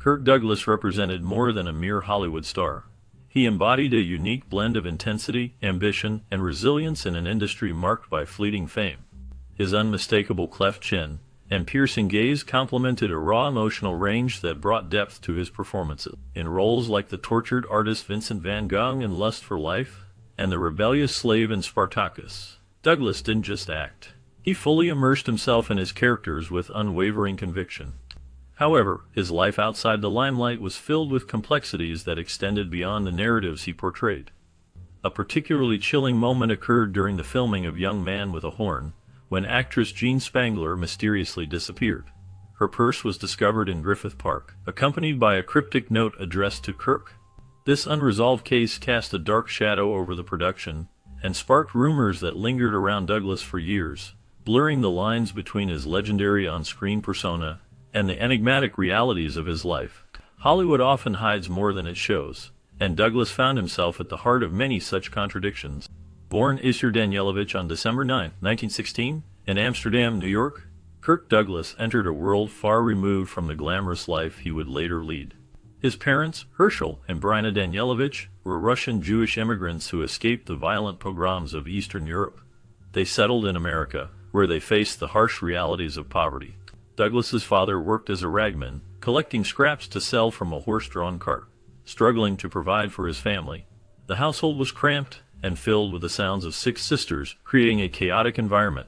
Kirk Douglas represented more than a mere Hollywood star. He embodied a unique blend of intensity, ambition, and resilience in an industry marked by fleeting fame. His unmistakable cleft chin and piercing gaze complemented a raw emotional range that brought depth to his performances. In roles like the tortured artist Vincent van Gogh in Lust for Life and the rebellious slave in Spartacus, Douglas didn't just act. He fully immersed himself in his characters with unwavering conviction. However, his life outside the limelight was filled with complexities that extended beyond the narratives he portrayed. A particularly chilling moment occurred during the filming of Young Man with a Horn, when actress Jean Spangler mysteriously disappeared. Her purse was discovered in Griffith Park, accompanied by a cryptic note addressed to Kirk. This unresolved case cast a dark shadow over the production and sparked rumors that lingered around Douglas for years, blurring the lines between his legendary on-screen persona and the enigmatic realities of his life. Hollywood often hides more than it shows, and Douglas found himself at the heart of many such contradictions. Born Isur Danilowicz on December 9, 1916, in Amsterdam, New York, Kirk Douglas entered a world far removed from the glamorous life he would later lead. His parents, Herschel and Brina Danilowicz, were Russian Jewish immigrants who escaped the violent pogroms of Eastern Europe. They settled in America, where they faced the harsh realities of poverty. Douglas's father worked as a ragman, collecting scraps to sell from a horse-drawn cart. Struggling to provide for his family, the household was cramped and filled with the sounds of 6 sisters, creating a chaotic environment.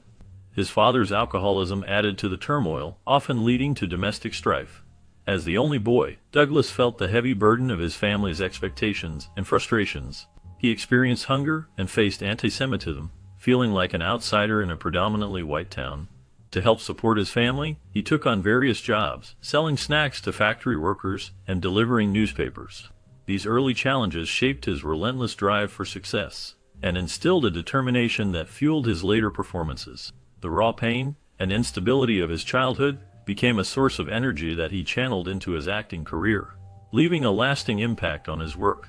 His father's alcoholism added to the turmoil, often leading to domestic strife. As the only boy, Douglas felt the heavy burden of his family's expectations and frustrations. He experienced hunger and faced anti-Semitism, feeling like an outsider in a predominantly white town. To help support his family, he took on various jobs, selling snacks to factory workers and delivering newspapers. These early challenges shaped his relentless drive for success and instilled a determination that fueled his later performances. The raw pain and instability of his childhood became a source of energy that he channeled into his acting career, leaving a lasting impact on his work.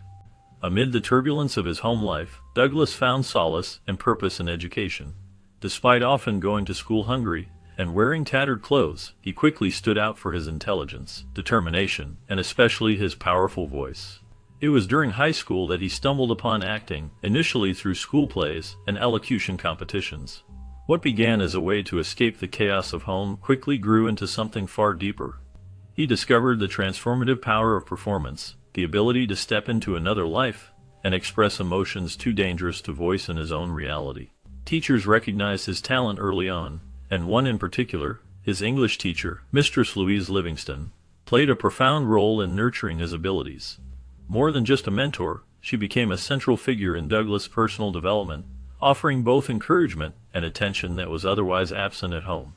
Amid the turbulence of his home life, Douglas found solace and purpose in education. Despite often going to school hungry and wearing tattered clothes, he quickly stood out for his intelligence, determination, and especially his powerful voice. It was during high school that he stumbled upon acting, initially through school plays and elocution competitions. What began as a way to escape the chaos of home quickly grew into something far deeper. He discovered the transformative power of performance, the ability to step into another life and express emotions too dangerous to voice in his own reality. Teachers recognized his talent early on, and one in particular, his English teacher, Mistress Louise Livingston, played a profound role in nurturing his abilities. More than just a mentor, she became a central figure in Douglas' personal development, offering both encouragement and attention that was otherwise absent at home.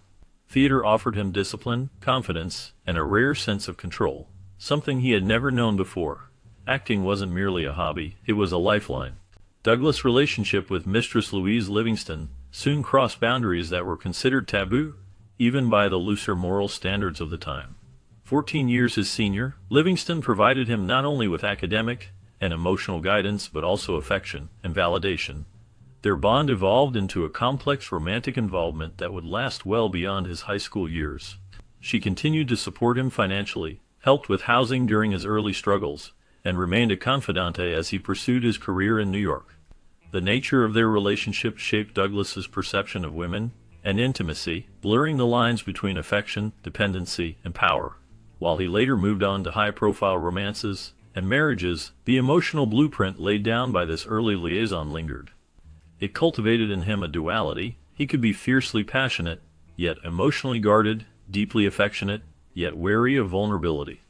Theater offered him discipline, confidence, and a rare sense of control, something he had never known before. Acting wasn't merely a hobby, it was a lifeline. Douglas' relationship with Mistress Louise Livingston soon crossed boundaries that were considered taboo, even by the looser moral standards of the time. 14 years his senior, Livingston provided him not only with academic and emotional guidance but also affection and validation. Their bond evolved into a complex romantic involvement that would last well beyond his high school years. She continued to support him financially, helped with housing during his early struggles, and remained a confidante as he pursued his career in New York. The nature of their relationship shaped Douglas's perception of women and intimacy, blurring the lines between affection, dependency, and power. While he later moved on to high-profile romances and marriages, the emotional blueprint laid down by this early liaison lingered. It cultivated in him a duality. He could be fiercely passionate, yet emotionally guarded, deeply affectionate, yet wary of vulnerability.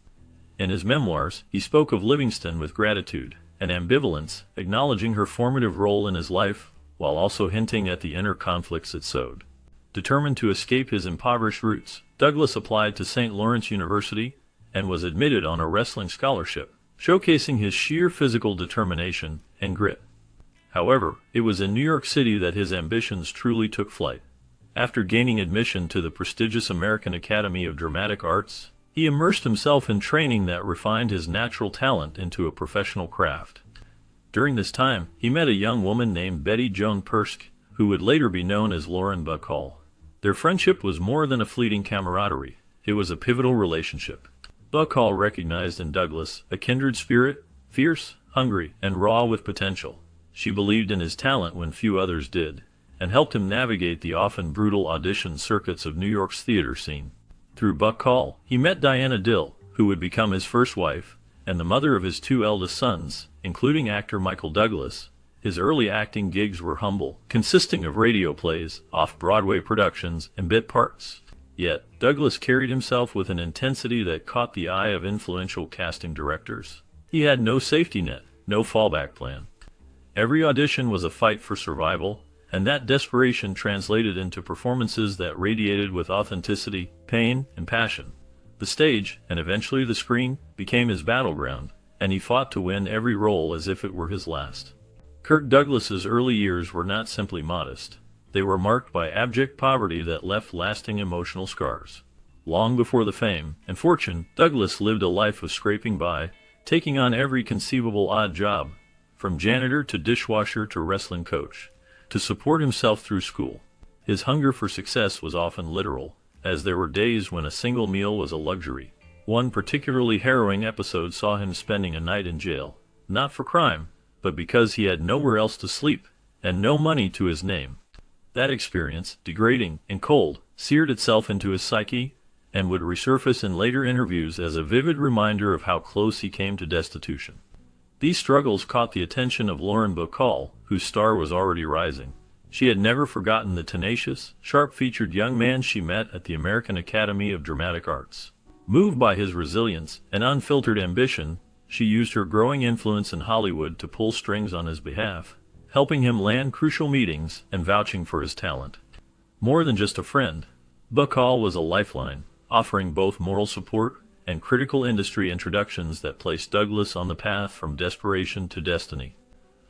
In his memoirs, he spoke of Livingston with gratitude and ambivalence, acknowledging her formative role in his life, while also hinting at the inner conflicts it sowed. Determined to escape his impoverished roots, Douglas applied to St. Lawrence University and was admitted on a wrestling scholarship, showcasing his sheer physical determination and grit. However, it was in New York City that his ambitions truly took flight. After gaining admission to the prestigious American Academy of Dramatic Arts, he immersed himself in training that refined his natural talent into a professional craft. During this time, he met a young woman named Betty Joan Persk, who would later be known as Lauren Bacall. Their friendship was more than a fleeting camaraderie. It was a pivotal relationship. Bacall recognized in Douglas a kindred spirit, fierce, hungry, and raw with potential. She believed in his talent when few others did, and helped him navigate the often brutal audition circuits of New York's theater scene. Through Bacall, he met Diana Dill, who would become his first wife, and the mother of his two eldest sons, including actor Michael Douglas. His early acting gigs were humble, consisting of radio plays, off-Broadway productions, and bit parts. Yet, Douglas carried himself with an intensity that caught the eye of influential casting directors. He had no safety net, no fallback plan. Every audition was a fight for survival, and that desperation translated into performances that radiated with authenticity, pain, and passion. The stage, and eventually the screen, became his battleground, and he fought to win every role as if it were his last. Kirk Douglas's early years were not simply modest. They were marked by abject poverty that left lasting emotional scars. Long before the fame and fortune, Douglas lived a life of scraping by, taking on every conceivable odd job, from janitor to dishwasher to wrestling coach, to support himself through school. His hunger for success was often literal, as there were days when a single meal was a luxury. One particularly harrowing episode saw him spending a night in jail, not for crime, but because he had nowhere else to sleep, and no money to his name. That experience, degrading and cold, seared itself into his psyche, and would resurface in later interviews as a vivid reminder of how close he came to destitution. These struggles caught the attention of Lauren Bacall, whose star was already rising. She had never forgotten the tenacious, sharp-featured young man she met at the American Academy of Dramatic Arts. Moved by his resilience and unfiltered ambition, she used her growing influence in Hollywood to pull strings on his behalf, helping him land crucial meetings and vouching for his talent. More than just a friend, Bacall was a lifeline, offering both moral support and critical industry introductions that placed Douglas on the path from desperation to destiny.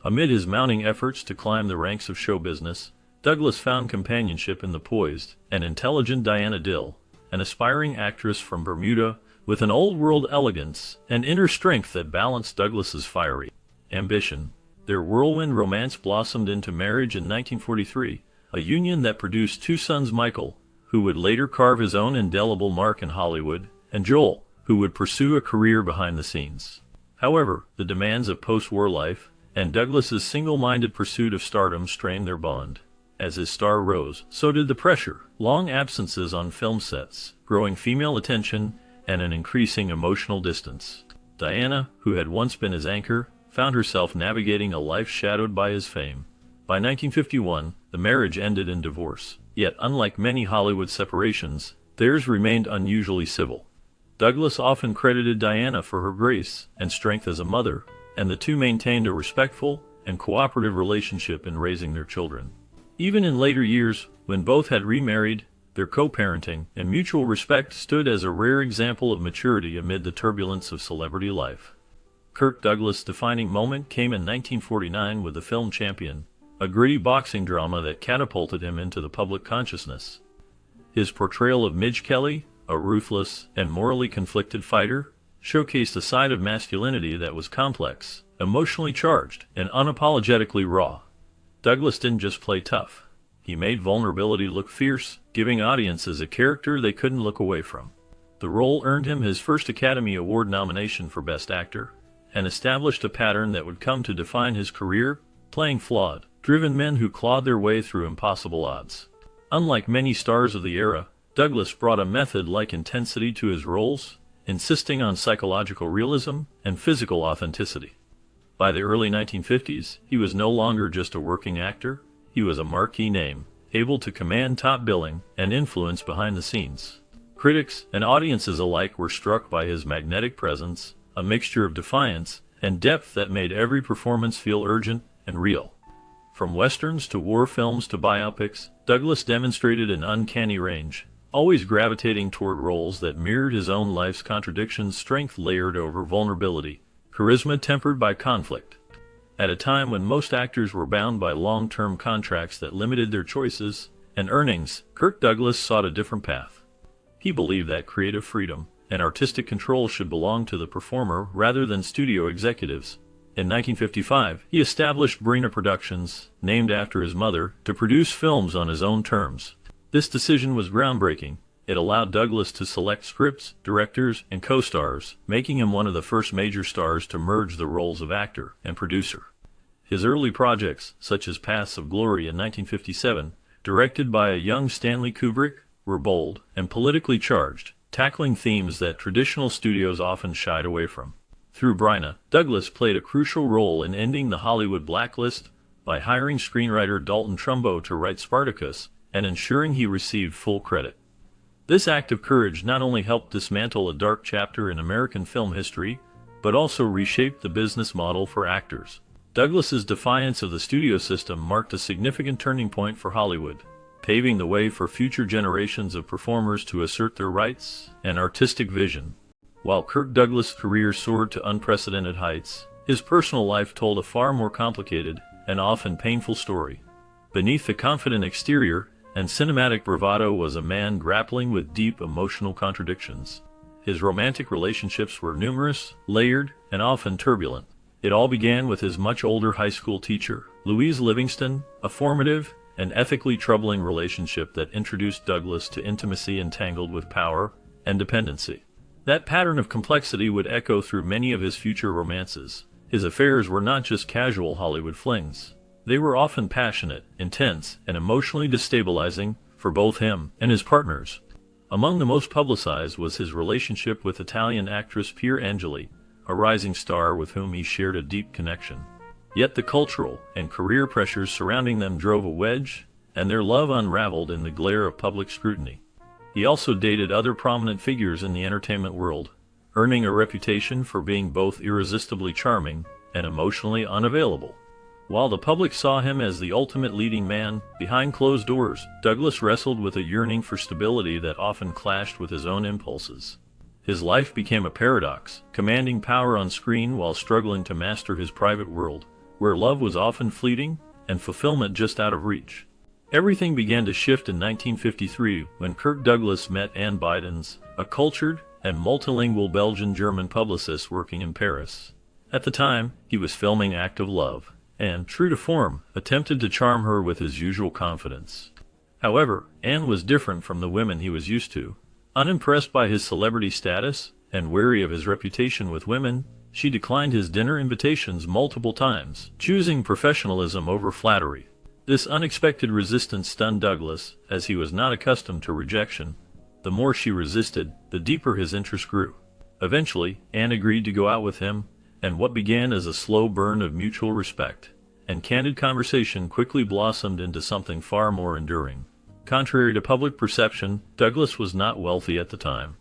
Amid his mounting efforts to climb the ranks of show business, Douglas found companionship in the poised and intelligent Diana Dill, an aspiring actress from Bermuda with an old-world elegance and inner strength that balanced Douglas's fiery ambition. Their whirlwind romance blossomed into marriage in 1943, a union that produced two sons, Michael, who would later carve his own indelible mark in Hollywood, and Joel, who would pursue a career behind the scenes. However, the demands of post-war life and Douglas's single-minded pursuit of stardom strained their bond. As his star rose, so did the pressure, long absences on film sets, growing female attention, and an increasing emotional distance. Diana, who had once been his anchor, found herself navigating a life shadowed by his fame. By 1951, the marriage ended in divorce. Yet, unlike many Hollywood separations, theirs remained unusually civil. Douglas often credited Diana for her grace and strength as a mother, and the two maintained a respectful and cooperative relationship in raising their children. Even in later years, when both had remarried, their co-parenting and mutual respect stood as a rare example of maturity amid the turbulence of celebrity life. Kirk Douglas' defining moment came in 1949 with the film Champion, a gritty boxing drama that catapulted him into the public consciousness. His portrayal of Midge Kelly, a ruthless and morally conflicted fighter, showcased a side of masculinity that was complex, emotionally charged, and unapologetically raw. Douglas didn't just play tough. He made vulnerability look fierce, giving audiences a character they couldn't look away from. The role earned him his first Academy Award nomination for Best Actor, and established a pattern that would come to define his career, playing flawed, driven men who clawed their way through impossible odds. Unlike many stars of the era, Douglas brought a method-like intensity to his roles, insisting on psychological realism and physical authenticity. By the early 1950s, he was no longer just a working actor. He was a marquee name, able to command top billing and influence behind the scenes. Critics and audiences alike were struck by his magnetic presence, a mixture of defiance and depth that made every performance feel urgent and real. From westerns to war films to biopics, Douglas demonstrated an uncanny range, always gravitating toward roles that mirrored his own life's contradictions, strength layered over vulnerability, charisma tempered by conflict. At a time when most actors were bound by long-term contracts that limited their choices and earnings, Kirk Douglas sought a different path. He believed that creative freedom and artistic control should belong to the performer rather than studio executives. In 1955, he established Brina Productions, named after his mother, to produce films on his own terms. This decision was groundbreaking, It allowed Douglas to select scripts, directors, and co-stars, making him one of the first major stars to merge the roles of actor and producer. His early projects, such as Paths of Glory in 1957, directed by a young Stanley Kubrick, were bold and politically charged, tackling themes that traditional studios often shied away from. Through Bryna, Douglas played a crucial role in ending the Hollywood blacklist by hiring screenwriter Dalton Trumbo to write Spartacus and ensuring he received full credit. This act of courage not only helped dismantle a dark chapter in American film history, but also reshaped the business model for actors. Douglas's defiance of the studio system marked a significant turning point for Hollywood, paving the way for future generations of performers to assert their rights and artistic vision. While Kirk Douglas' career soared to unprecedented heights, his personal life told a far more complicated and often painful story. Beneath the confident exterior and cinematic bravado was a man grappling with deep emotional contradictions. His romantic relationships were numerous, layered, and often turbulent. It all began with his much older high school teacher, Louise Livingston, a formative and ethically troubling relationship that introduced Douglas to intimacy entangled with power and dependency. That pattern of complexity would echo through many of his future romances. His affairs were not just casual Hollywood flings. They were often passionate, intense, and emotionally destabilizing for both him and his partners. Among the most publicized was his relationship with Italian actress Pier Angeli, a rising star with whom he shared a deep connection. Yet the cultural and career pressures surrounding them drove a wedge, and their love unraveled in the glare of public scrutiny. He also dated other prominent figures in the entertainment world, earning a reputation for being both irresistibly charming and emotionally unavailable. While the public saw him as the ultimate leading man, behind closed doors, Douglas wrestled with a yearning for stability that often clashed with his own impulses. His life became a paradox, commanding power on screen while struggling to master his private world, where love was often fleeting and fulfillment just out of reach. Everything began to shift in 1953 when Kirk Douglas met Anne Bidens, a cultured and multilingual Belgian-German publicist working in Paris. At the time, he was filming Act of Love, and, true to form, attempted to charm her with his usual confidence. However, Anne was different from the women he was used to. Unimpressed by his celebrity status and wary of his reputation with women, she declined his dinner invitations multiple times, choosing professionalism over flattery. This unexpected resistance stunned Douglas, as he was not accustomed to rejection. The more she resisted, the deeper his interest grew. Eventually, Anne agreed to go out with him, and what began as a slow burn of mutual respect and candid conversation quickly blossomed into something far more enduring. Contrary to public perception, Douglas was not wealthy at the time.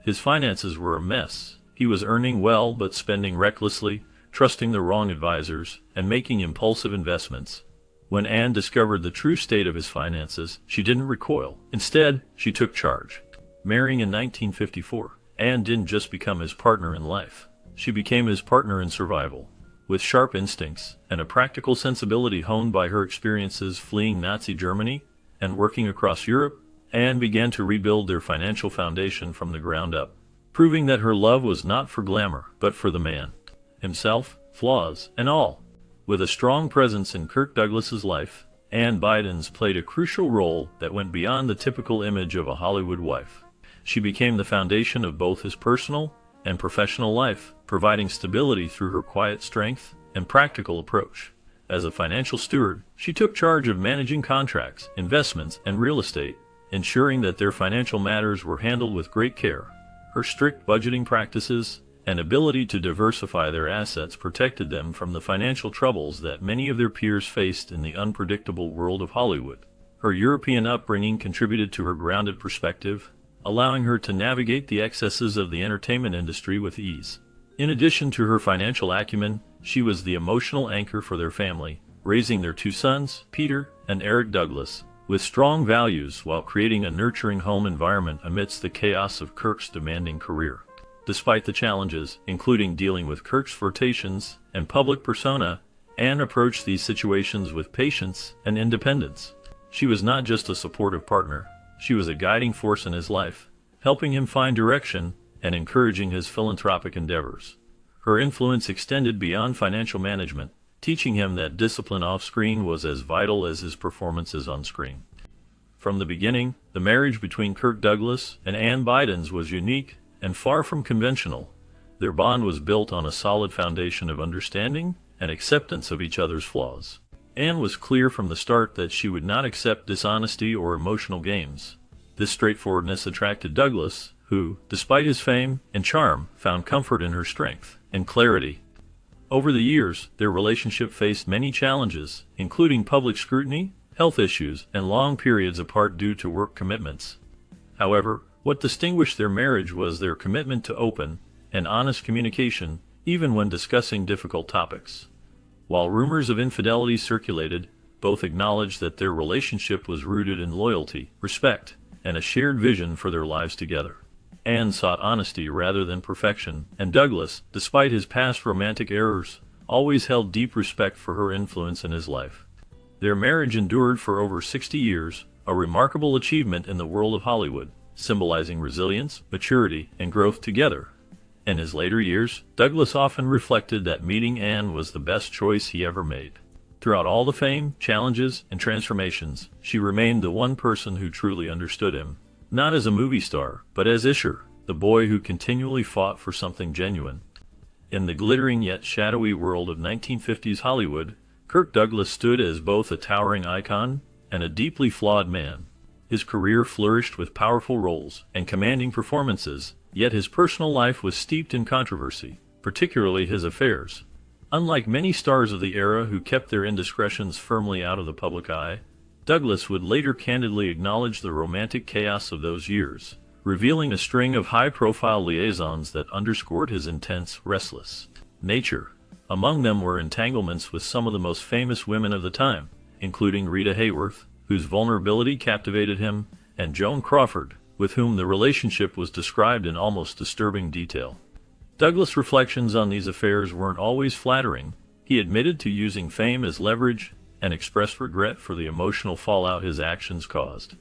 His finances were a mess. He was earning well but spending recklessly, trusting the wrong advisors, and making impulsive investments. When Anne discovered the true state of his finances, she didn't recoil. Instead, she took charge. Marrying in 1954, Anne didn't just become his partner in life. She became his partner in survival. With sharp instincts and a practical sensibility honed by her experiences fleeing Nazi Germany and working across Europe, Anne began to rebuild their financial foundation from the ground up, proving that her love was not for glamour, but for the man himself, flaws and all. With a strong presence in Kirk Douglas's life, Anne Bidens played a crucial role that went beyond the typical image of a Hollywood wife. She became the foundation of both his personal and professional life, providing stability through her quiet strength and practical approach. As a financial steward, she took charge of managing contracts, investments, and real estate, ensuring that their financial matters were handled with great care. Her strict budgeting practices and ability to diversify their assets protected them from the financial troubles that many of their peers faced in the unpredictable world of Hollywood. Her European upbringing contributed to her grounded perspective, allowing her to navigate the excesses of the entertainment industry with ease. In addition to her financial acumen, she was the emotional anchor for their family, raising their two sons, Peter and Eric Douglas, with strong values while creating a nurturing home environment amidst the chaos of Kirk's demanding career. Despite the challenges, including dealing with Kirk's flirtations and public persona, Anne approached these situations with patience and independence. She was not just a supportive partner, she was a guiding force in his life, helping him find direction and encouraging his philanthropic endeavors. Her influence extended beyond financial management, teaching him that discipline off-screen was as vital as his performances on screen. From the beginning, the marriage between Kirk Douglas and Ann Bidens was unique and far from conventional. Their bond was built on a solid foundation of understanding and acceptance of each other's flaws. Ann was clear from the start that she would not accept dishonesty or emotional games. This straightforwardness attracted Douglas, who, despite his fame and charm, found comfort in her strength and clarity. Over the years, their relationship faced many challenges, including public scrutiny, health issues, and long periods apart due to work commitments. However, what distinguished their marriage was their commitment to open and honest communication, even when discussing difficult topics. While rumors of infidelity circulated, both acknowledged that their relationship was rooted in loyalty, respect, and a shared vision for their lives together. Ann sought honesty rather than perfection, and Douglas, despite his past romantic errors, always held deep respect for her influence in his life. Their marriage endured for over 60 years, a remarkable achievement in the world of Hollywood, symbolizing resilience, maturity, and growth together. In his later years, Douglas often reflected that meeting Ann was the best choice he ever made. Throughout all the fame, challenges, and transformations, she remained the one person who truly understood him, not as a movie star, but as Isher, the boy who continually fought for something genuine. In the glittering yet shadowy world of 1950s Hollywood, Kirk Douglas stood as both a towering icon and a deeply flawed man. His career flourished with powerful roles and commanding performances, yet his personal life was steeped in controversy, particularly his affairs. Unlike many stars of the era who kept their indiscretions firmly out of the public eye, Douglas would later candidly acknowledge the romantic chaos of those years, revealing a string of high-profile liaisons that underscored his intense, restless nature. Among them were entanglements with some of the most famous women of the time, including Rita Hayworth, whose vulnerability captivated him, and Joan Crawford, with whom the relationship was described in almost disturbing detail. Douglas' reflections on these affairs weren't always flattering. He admitted to using fame as leverage and expressed regret for the emotional fallout his actions caused.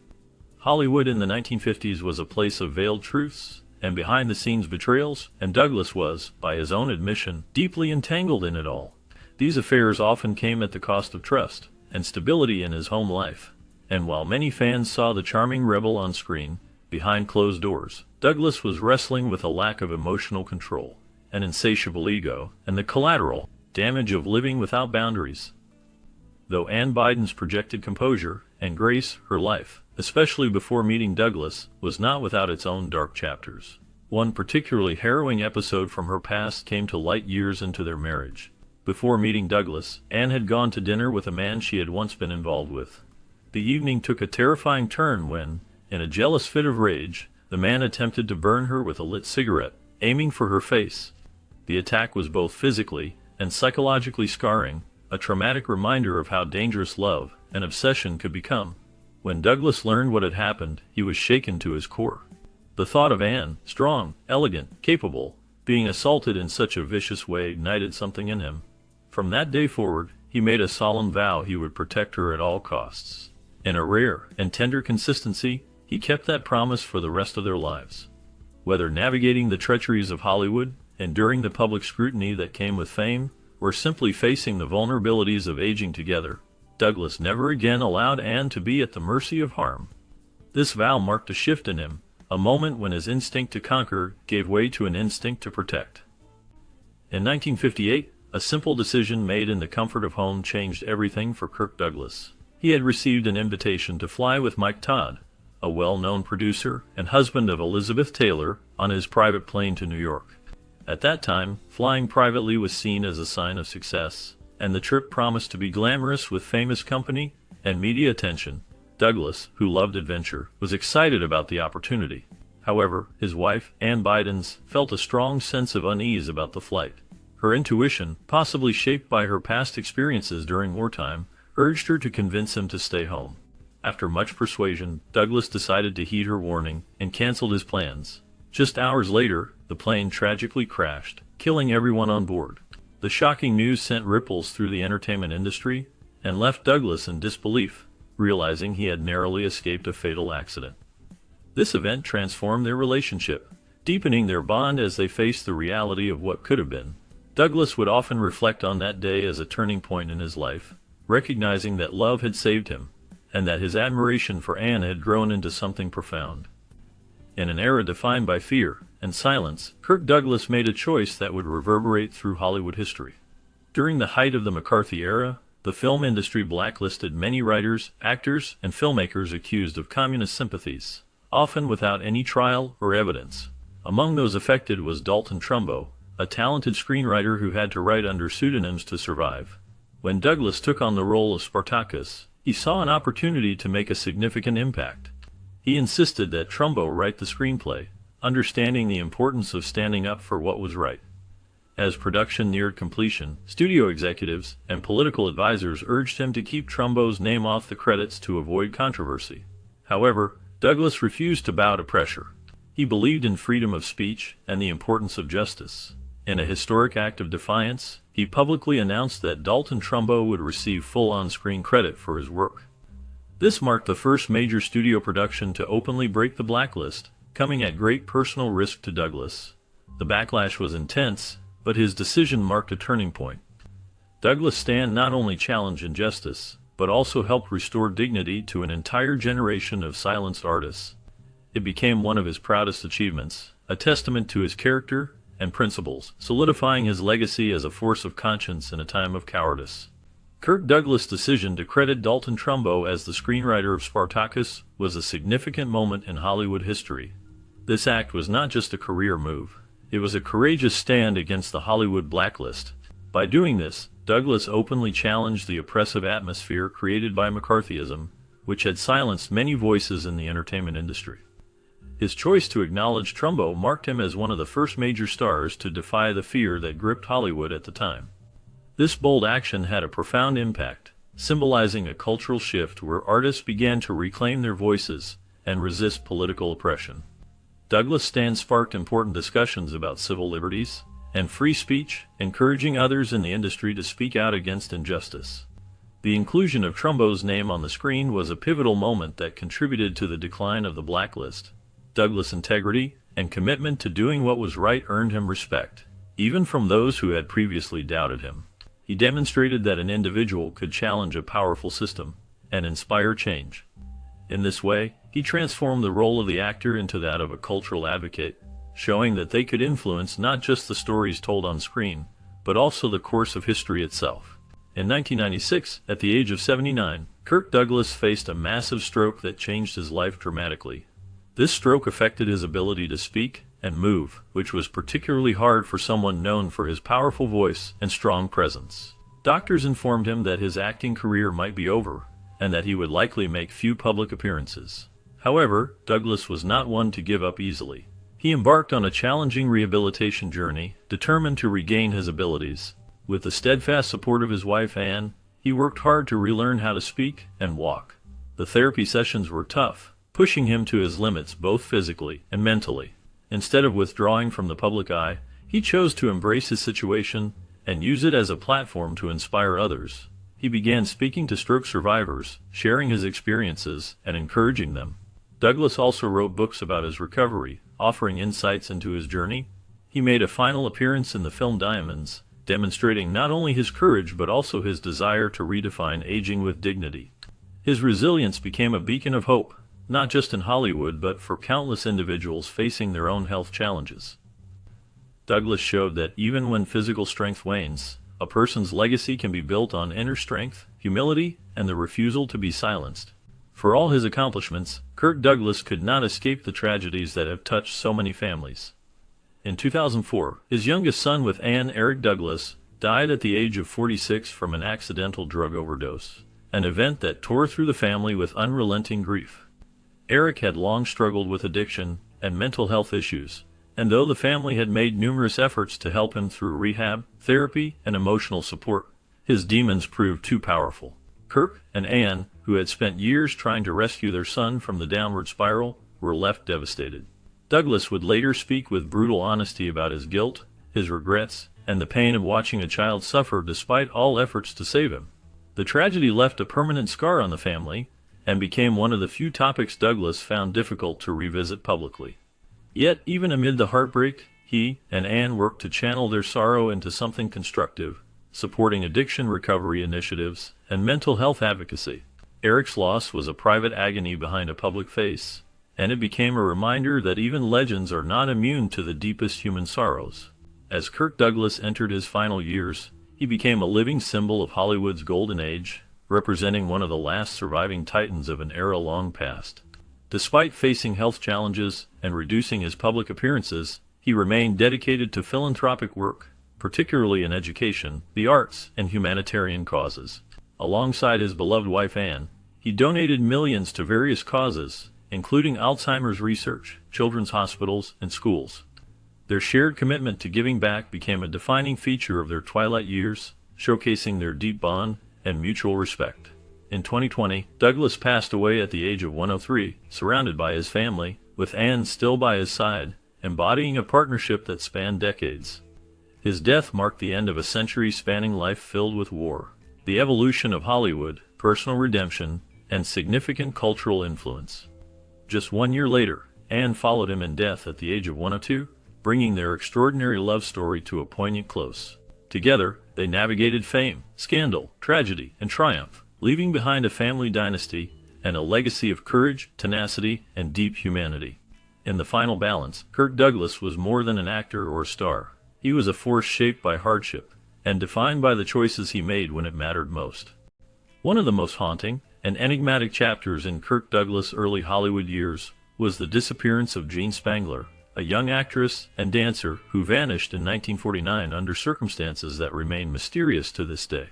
Hollywood in the 1950s was a place of veiled truths and behind-the-scenes betrayals, and Douglas was, by his own admission, deeply entangled in it all. These affairs often came at the cost of trust and stability in his home life, and while many fans saw the charming rebel on screen, behind closed doors, Douglas was wrestling with a lack of emotional control, an insatiable ego, and the collateral damage of living without boundaries. Though Ann Bidens projected composure and grace, her life, especially before meeting Douglas, was not without its own dark chapters. One particularly harrowing episode from her past came to light years into their marriage. Before meeting Douglas, Ann had gone to dinner with a man she had once been involved with. The evening took a terrifying turn when, in a jealous fit of rage, the man attempted to burn her with a lit cigarette, aiming for her face. The attack was both physically and psychologically scarring, a traumatic reminder of how dangerous love and obsession could become. When Douglas learned what had happened, he was shaken to his core. The thought of Ann, strong, elegant, capable, being assaulted in such a vicious way ignited something in him. From that day forward, he made a solemn vow he would protect her at all costs. In a rare and tender consistency, he kept that promise for the rest of their lives. Whether navigating the treacheries of Hollywood, enduring the public scrutiny that came with fame, or simply facing the vulnerabilities of aging together, Douglas never again allowed Ann to be at the mercy of harm. This vow marked a shift in him, a moment when his instinct to conquer gave way to an instinct to protect. In 1958, a simple decision made in the comfort of home changed everything for Kirk Douglas. He had received an invitation to fly with Mike Todd, a well-known producer and husband of Elizabeth Taylor, on his private plane to New York. At that time, flying privately was seen as a sign of success, and the trip promised to be glamorous with famous company and media attention. Douglas, who loved adventure, was excited about the opportunity. However, his wife, Ann Bidens, felt a strong sense of unease about the flight. Her intuition, possibly shaped by her past experiences during wartime, urged her to convince him to stay home. After much persuasion, Douglas decided to heed her warning and canceled his plans. Just hours later, the plane tragically crashed, killing everyone on board. The shocking news sent ripples through the entertainment industry and left Douglas in disbelief, realizing he had narrowly escaped a fatal accident. This event transformed their relationship, deepening their bond as they faced the reality of what could have been. Douglas would often reflect on that day as a turning point in his life, recognizing that love had saved him, and that his admiration for Anne had grown into something profound. In an era defined by fear and silence, Kirk Douglas made a choice that would reverberate through Hollywood history. During the height of the McCarthy era, the film industry blacklisted many writers, actors, and filmmakers accused of communist sympathies, often without any trial or evidence. Among those affected was Dalton Trumbo, a talented screenwriter who had to write under pseudonyms to survive. When Douglas took on the role of Spartacus, he saw an opportunity to make a significant impact. He insisted that Trumbo write the screenplay, understanding the importance of standing up for what was right. As production neared completion, studio executives and political advisors urged him to keep Trumbo's name off the credits to avoid controversy. However, Douglas refused to bow to pressure. He believed in freedom of speech and the importance of justice. In a historic act of defiance, he publicly announced that Dalton Trumbo would receive full on-screen credit for his work. This marked the first major studio production to openly break the blacklist, coming at great personal risk to Douglas. The backlash was intense, but his decision marked a turning point. Douglas' stand not only challenged injustice, but also helped restore dignity to an entire generation of silenced artists. It became one of his proudest achievements, a testament to his character and principles, solidifying his legacy as a force of conscience in a time of cowardice. Kirk Douglas' decision to credit Dalton Trumbo as the screenwriter of Spartacus was a significant moment in Hollywood history. This act was not just a career move. It was a courageous stand against the Hollywood blacklist. By doing this, Douglas openly challenged the oppressive atmosphere created by McCarthyism, which had silenced many voices in the entertainment industry. His choice to acknowledge Trumbo marked him as one of the first major stars to defy the fear that gripped Hollywood at the time. This bold action had a profound impact, symbolizing a cultural shift where artists began to reclaim their voices and resist political oppression. Douglas' stand sparked important discussions about civil liberties and free speech, encouraging others in the industry to speak out against injustice. The inclusion of Trumbo's name on the screen was a pivotal moment that contributed to the decline of the blacklist. Douglas' integrity and commitment to doing what was right earned him respect, even from those who had previously doubted him. He demonstrated that an individual could challenge a powerful system and inspire change. In this way, he transformed the role of the actor into that of a cultural advocate, showing that they could influence not just the stories told on screen, but also the course of history itself. In 1996, at the age of 79, Kirk Douglas faced a massive stroke that changed his life dramatically. This stroke affected his ability to speak and move, which was particularly hard for someone known for his powerful voice and strong presence. Doctors informed him that his acting career might be over, and that he would likely make few public appearances. However, Douglas was not one to give up easily. He embarked on a challenging rehabilitation journey, determined to regain his abilities. With the steadfast support of his wife Anne, he worked hard to relearn how to speak and walk. The therapy sessions were tough, pushing him to his limits both physically and mentally. Instead of withdrawing from the public eye, he chose to embrace his situation and use it as a platform to inspire others. He began speaking to stroke survivors, sharing his experiences and encouraging them. Douglas also wrote books about his recovery, offering insights into his journey. He made a final appearance in the film Diamonds, demonstrating not only his courage but also his desire to redefine aging with dignity. His resilience became a beacon of hope, not just in Hollywood but for countless individuals facing their own health challenges. Douglas showed that even when physical strength wanes, a person's legacy can be built on inner strength, humility, and the refusal to be silenced. For all his accomplishments, Kirk Douglas could not escape the tragedies that have touched so many families. In 2004, his youngest son with Anne, Eric Douglas, died at the age of 46 from an accidental drug overdose, an event that tore through the family with unrelenting grief. Eric had long struggled with addiction and mental health issues, and though the family had made numerous efforts to help him through rehab, therapy, and emotional support, his demons proved too powerful. Kirk and Anne, who had spent years trying to rescue their son from the downward spiral, were left devastated. Douglas would later speak with brutal honesty about his guilt, his regrets, and the pain of watching a child suffer despite all efforts to save him. The tragedy left a permanent scar on the family, and became one of the few topics Douglas found difficult to revisit publicly. Yet, even amid the heartbreak, he and Anne worked to channel their sorrow into something constructive, supporting addiction recovery initiatives and mental health advocacy. Eric's loss was a private agony behind a public face, and it became a reminder that even legends are not immune to the deepest human sorrows. As Kirk Douglas entered his final years, he became a living symbol of Hollywood's golden age, representing one of the last surviving titans of an era long past. Despite facing health challenges and reducing his public appearances, he remained dedicated to philanthropic work, particularly in education, the arts, and humanitarian causes. Alongside his beloved wife Anne, he donated millions to various causes, including Alzheimer's research, children's hospitals, and schools. Their shared commitment to giving back became a defining feature of their twilight years, showcasing their deep bond and mutual respect. In 2020, Douglas passed away at the age of 103, surrounded by his family, with Anne still by his side, embodying a partnership that spanned decades. His death marked the end of a century-spanning life filled with war, the evolution of Hollywood, personal redemption, and significant cultural influence. Just 1 year later, Anne followed him in death at the age of 102, bringing their extraordinary love story to a poignant close. Together, they navigated fame, scandal, tragedy, and triumph, leaving behind a family dynasty and a legacy of courage, tenacity, and deep humanity. In the final balance, Kirk Douglas was more than an actor or a star. He was a force shaped by hardship and defined by the choices he made when it mattered most. One of the most haunting and enigmatic chapters in Kirk Douglas' early Hollywood years was the disappearance of Jean Spangler, a young actress and dancer who vanished in 1949 under circumstances that remain mysterious to this day.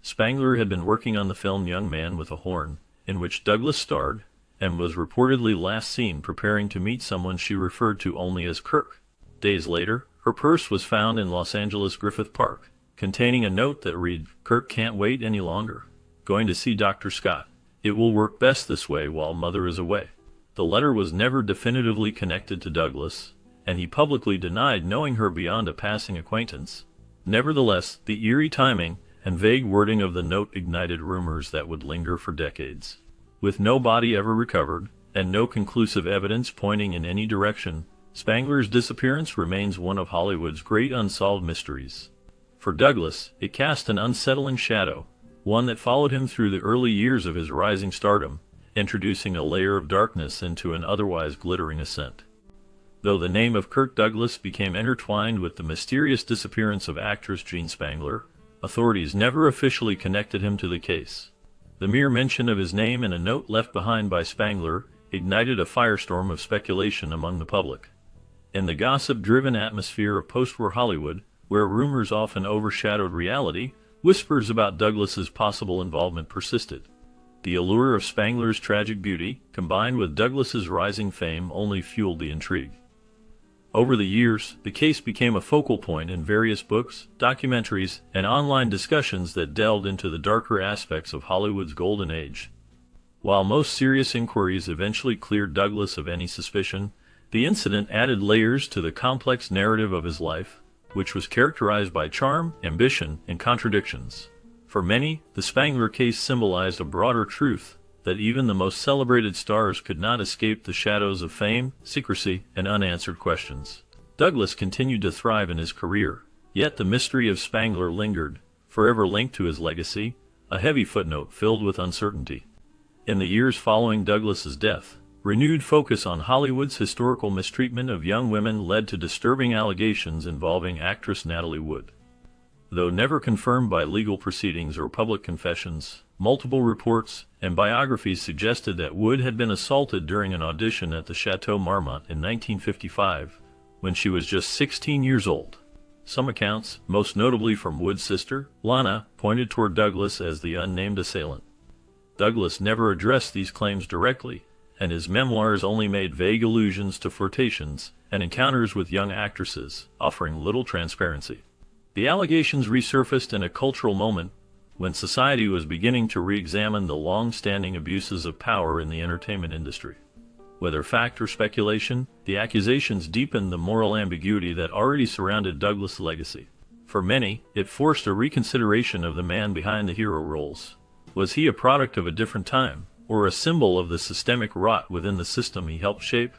Spangler had been working on the film Young Man with a Horn, in which Douglas starred, and was reportedly last seen preparing to meet someone she referred to only as Kirk. Days later, her purse was found in Los Angeles' Griffith Park, containing a note that read, "Kirk can't wait any longer. Going to see Dr. Scott. It will work best this way while Mother is away." The letter was never definitively connected to Douglas, and he publicly denied knowing her beyond a passing acquaintance. Nevertheless, the eerie timing and vague wording of the note ignited rumors that would linger for decades. With no body ever recovered, and no conclusive evidence pointing in any direction, Spangler's disappearance remains one of Hollywood's great unsolved mysteries. For Douglas, it cast an unsettling shadow, one that followed him through the early years of his rising stardom, introducing a layer of darkness into an otherwise glittering ascent. Though the name of Kirk Douglas became intertwined with the mysterious disappearance of actress Jean Spangler, authorities never officially connected him to the case. The mere mention of his name in a note left behind by Spangler ignited a firestorm of speculation among the public. In the gossip-driven atmosphere of post-war Hollywood, where rumors often overshadowed reality, whispers about Douglas's possible involvement persisted. The allure of Spangler's tragic beauty, combined with Douglas's rising fame, only fueled the intrigue. Over the years, the case became a focal point in various books, documentaries, and online discussions that delved into the darker aspects of Hollywood's golden age. While most serious inquiries eventually cleared Douglas of any suspicion, the incident added layers to the complex narrative of his life, which was characterized by charm, ambition, and contradictions. For many, the Spangler case symbolized a broader truth, that even the most celebrated stars could not escape the shadows of fame, secrecy, and unanswered questions. Douglas continued to thrive in his career, yet the mystery of Spangler lingered, forever linked to his legacy, a heavy footnote filled with uncertainty. In the years following Douglas's death, renewed focus on Hollywood's historical mistreatment of young women led to disturbing allegations involving actress Natalie Wood. Though never confirmed by legal proceedings or public confessions, multiple reports and biographies suggested that Wood had been assaulted during an audition at the Chateau Marmont in 1955, when she was just 16 years old. Some accounts, most notably from Wood's sister, Lana, pointed toward Douglas as the unnamed assailant. Douglas never addressed these claims directly, and his memoirs only made vague allusions to flirtations and encounters with young actresses, offering little transparency. The allegations resurfaced in a cultural moment when society was beginning to re-examine the long-standing abuses of power in the entertainment industry. Whether fact or speculation, the accusations deepened the moral ambiguity that already surrounded Douglas' legacy. For many, it forced a reconsideration of the man behind the hero roles. Was he a product of a different time, or a symbol of the systemic rot within the system he helped shape?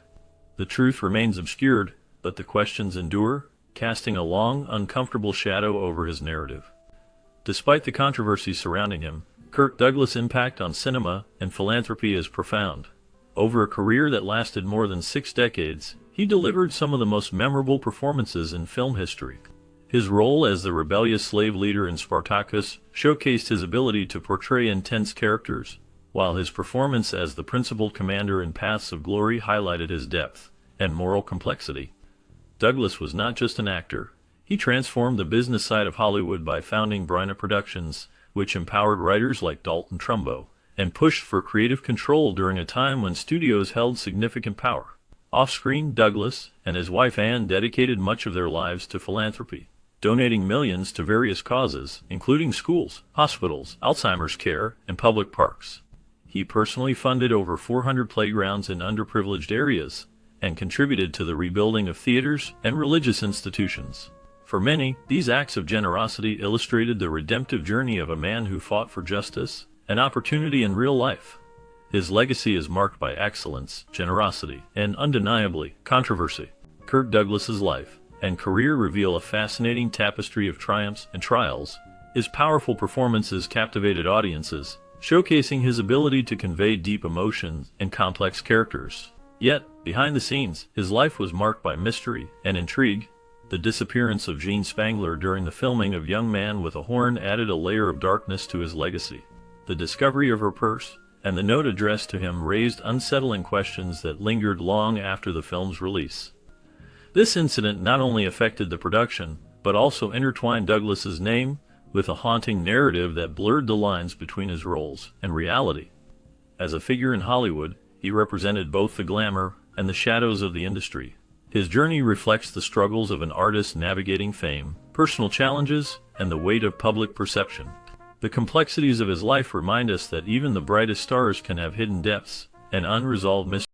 The truth remains obscured, but the questions endure, casting a long, uncomfortable shadow over his narrative. Despite the controversy surrounding him, Kirk Douglas' impact on cinema and philanthropy is profound. Over a career that lasted more than 6 decades, he delivered some of the most memorable performances in film history. His role as the rebellious slave leader in Spartacus showcased his ability to portray intense characters, while his performance as the principal commander in Paths of Glory highlighted his depth and moral complexity. Douglas was not just an actor. He transformed the business side of Hollywood by founding Bryna Productions, which empowered writers like Dalton Trumbo, and pushed for creative control during a time when studios held significant power. Off-screen, Douglas and his wife Anne dedicated much of their lives to philanthropy, donating millions to various causes, including schools, hospitals, Alzheimer's care, and public parks. He personally funded over 400 playgrounds in underprivileged areas and contributed to the rebuilding of theaters and religious institutions. For many, these acts of generosity illustrated the redemptive journey of a man who fought for justice and opportunity in real life. His legacy is marked by excellence, generosity, and undeniably, controversy. Kirk Douglas's life and career reveal a fascinating tapestry of triumphs and trials. His powerful performances captivated audiences, showcasing his ability to convey deep emotions and complex characters. Yet, behind the scenes, his life was marked by mystery and intrigue. The disappearance of Jean Spangler during the filming of Young Man with a Horn added a layer of darkness to his legacy. The discovery of her purse and the note addressed to him raised unsettling questions that lingered long after the film's release. This incident not only affected the production, but also intertwined Douglas's name with a haunting narrative that blurred the lines between his roles and reality. As a figure in Hollywood, he represented both the glamour and the shadows of the industry. His journey reflects the struggles of an artist navigating fame, personal challenges, and the weight of public perception. The complexities of his life remind us that even the brightest stars can have hidden depths and unresolved mysteries.